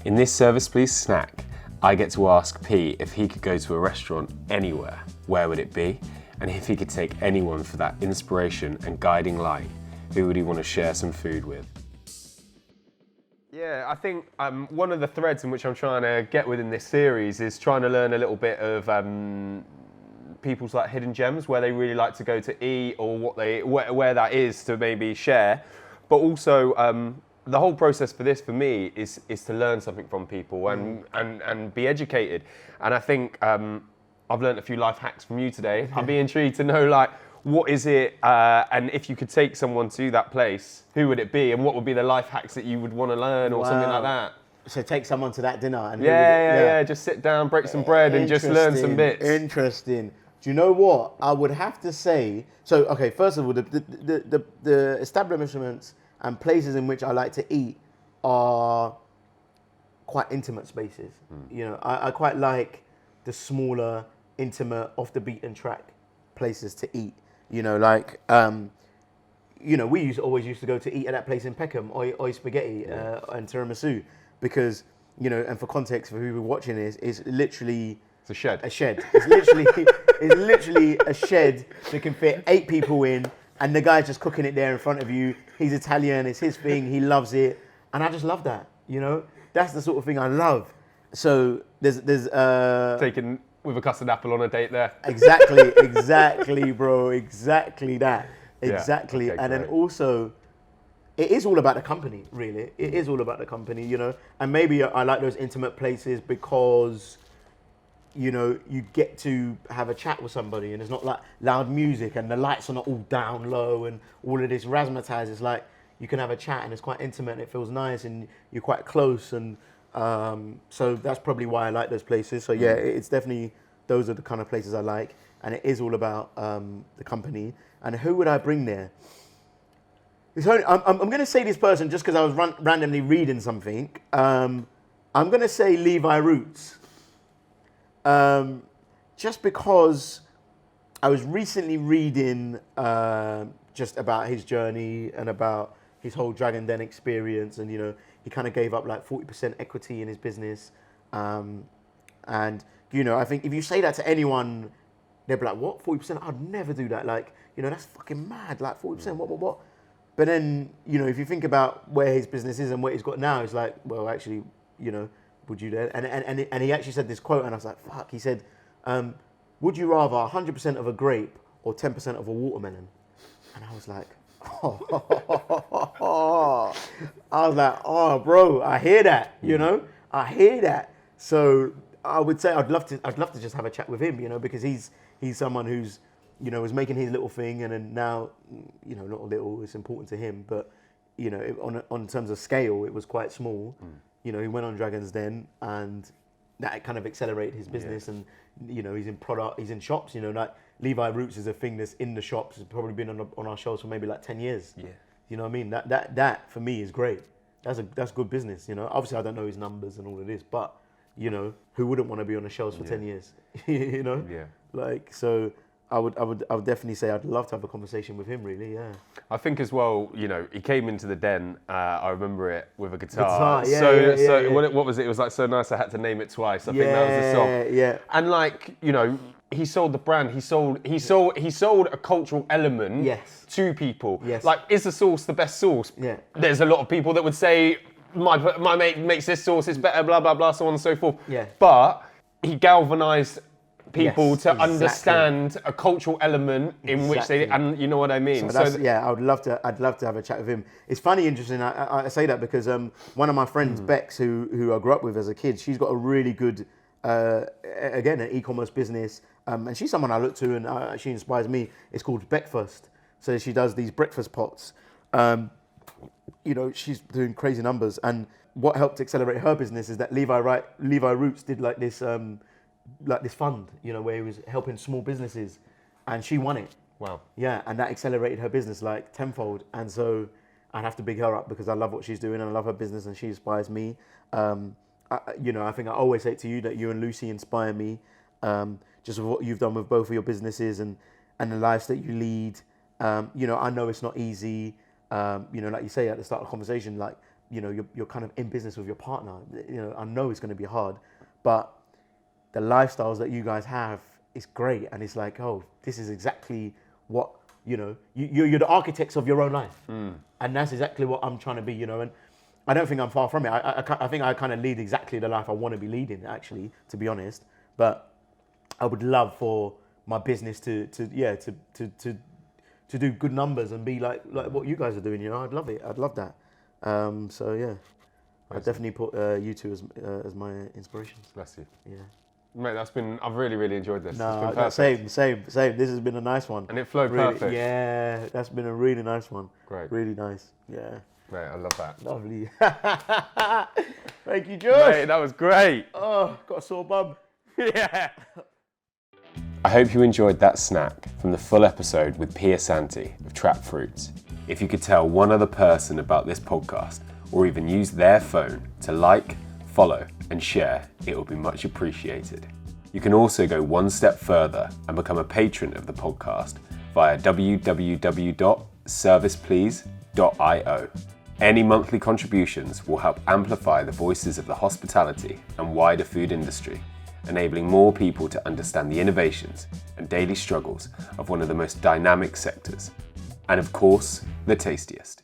In this Service Please snack, I get to ask Peigh if he could go to a restaurant anywhere, where would it be? And if he could take anyone for that inspiration and guiding light, who would he want to share some food with? Yeah, I think one of the threads in which I'm trying to get within this series is trying to learn a little bit of people's like hidden gems, where they really like to go to eat, or where that is to maybe share. But also the whole process for this, for me, is to learn something from people and be educated. And I think I've learned a few life hacks from you today. I'd be intrigued to know, like, what is it, and if you could take someone to that place, who would it be, and what would be the life hacks that you would want to learn, or something like that? So take someone to that dinner and just sit down, break some bread, and just learn some bits. Interesting. Do you know what? I would have to say. So okay, first of all, the establishments and places in which I like to eat are quite intimate spaces. You know, I quite like the smaller, intimate, off the beaten track places to eat. You know, like, you know, we always used to go to eat at that place in Peckham, Oi Spaghetti and Tiramisu, because, you know, and for context for who we're watching is literally... It's a shed. A shed. It's literally a shed that can fit 8 people in, and the guy's just cooking it there in front of you. He's Italian, it's his thing, he loves it, and I just love that, you know? That's the sort of thing I love. So there's taken with a custard apple on a date there. Exactly, bro. Exactly that. Exactly. Okay, and great. then also, it is all about the company, really. It is all about the company, you know? And maybe I like those intimate places because, you know, you get to have a chat with somebody and it's not like loud music and the lights are not all down low and all of this razzmatazz. It's like you can have a chat and it's quite intimate and it feels nice and you're quite close. And so that's probably why I like those places. So yeah, it's definitely, those are the kind of places I like. And it is all about the company. And who would I bring there? I'm going to say this person just because I was randomly reading something. I'm going to say Levi Roots. Just because I was recently reading just about his journey and about his whole Dragon Den experience, and you know, he kind of gave up like 40% equity in his business, and you know, I think if you say that to anyone, they'll be like, "What? 40%? I'd never do that. Like, you know, that's fucking mad. Like 40%. What?" But then, you know, if you think about where his business is and what he's got now, it's like, well, actually, you know, would you dare? And he actually said this quote, and I was like, fuck. He said, would you rather 100% of a grape or 10% of a watermelon? And I was like, oh, bro, I hear that, you know? I hear that. So I would say I'd love to just have a chat with him, you know, because he's someone who's, you know, was making his little thing, and then now, you know, not a little, it's important to him, but, you know, on terms of scale, it was quite small. You know, he went on Dragon's Den, and that kind of accelerated his business. And you know, he's in shops. You know, like Levi Roots is a thing that's in the shops. It's probably been on our shelves for maybe like 10 years. Yeah, you know what I mean? That for me is great. That's good business. You know, obviously I don't know his numbers and all of this, but you know, who wouldn't want to be on the shelves for 10 years? You know, like so. I would definitely say I'd love to have a conversation with him, really, yeah. I think as well, you know, he came into the den, I remember it, with a guitar. Yeah. What was it? It was like So Nice I Had to Name It Twice. I think that was the song. Yeah. And like, you know, he sold the brand, he sold a cultural element to people. Yes. Like, is the sauce the best sauce? Yeah. There's a lot of people that would say, my mate makes this sauce, it's better, blah, blah, blah, so on and so forth. Yeah. But he galvanized people to understand a cultural element in which they, and you know what I mean. So I'd love to have a chat with him. It's funny, interesting. I say that because one of my friends, Bex, who I grew up with as a kid, she's got a really good, again, an e-commerce business, and she's someone I look to, and she inspires me. It's called Breakfast. So she does these breakfast pots. You know, she's doing crazy numbers, and what helped accelerate her business is that Levi Roots did like this fund, you know, where he was helping small businesses, and she won it. Wow. Yeah, and that accelerated her business like tenfold. And so I'd have to big her up because I love what she's doing and I love her business and she inspires me. You know, I think I always say to you that you and Lucy inspire me, just with what you've done with both of your businesses and the lives that you lead. You know, I know it's not easy. You know, like you say at the start of the conversation, like you know, you're kind of in business with your partner. You know, I know it's going to be hard, but the lifestyles that you guys have is great. And it's like, oh, this is exactly what, you know, you're the architects of your own life. And that's exactly what I'm trying to be, you know, and I don't think I'm far from it. I think I kind of lead exactly the life I want to be leading, actually, to be honest. But I would love for my business to do good numbers and be like what you guys are doing, you know. I'd love it. I'd love that. So yeah, I definitely put you two as my inspirations. Bless you. Yeah. Mate, I've really, really enjoyed this. No, it's been same. This has been a nice one. And it flowed really, perfect. Yeah, that's been a really nice one. Great. Really nice. Yeah. Mate, I love that. Lovely. Thank you, Josh. Mate, that was great. Oh, got a sore bum. Yeah. I hope you enjoyed that snack from the full episode with Pia Santi of Trap Fruits. If you could tell one other person about this podcast, or even use their phone to like, follow, and share, it will be much appreciated. You can also go one step further and become a patron of the podcast via www.serviceplease.io. Any monthly contributions will help amplify the voices of the hospitality and wider food industry, enabling more people to understand the innovations and daily struggles of one of the most dynamic sectors, and of course, the tastiest.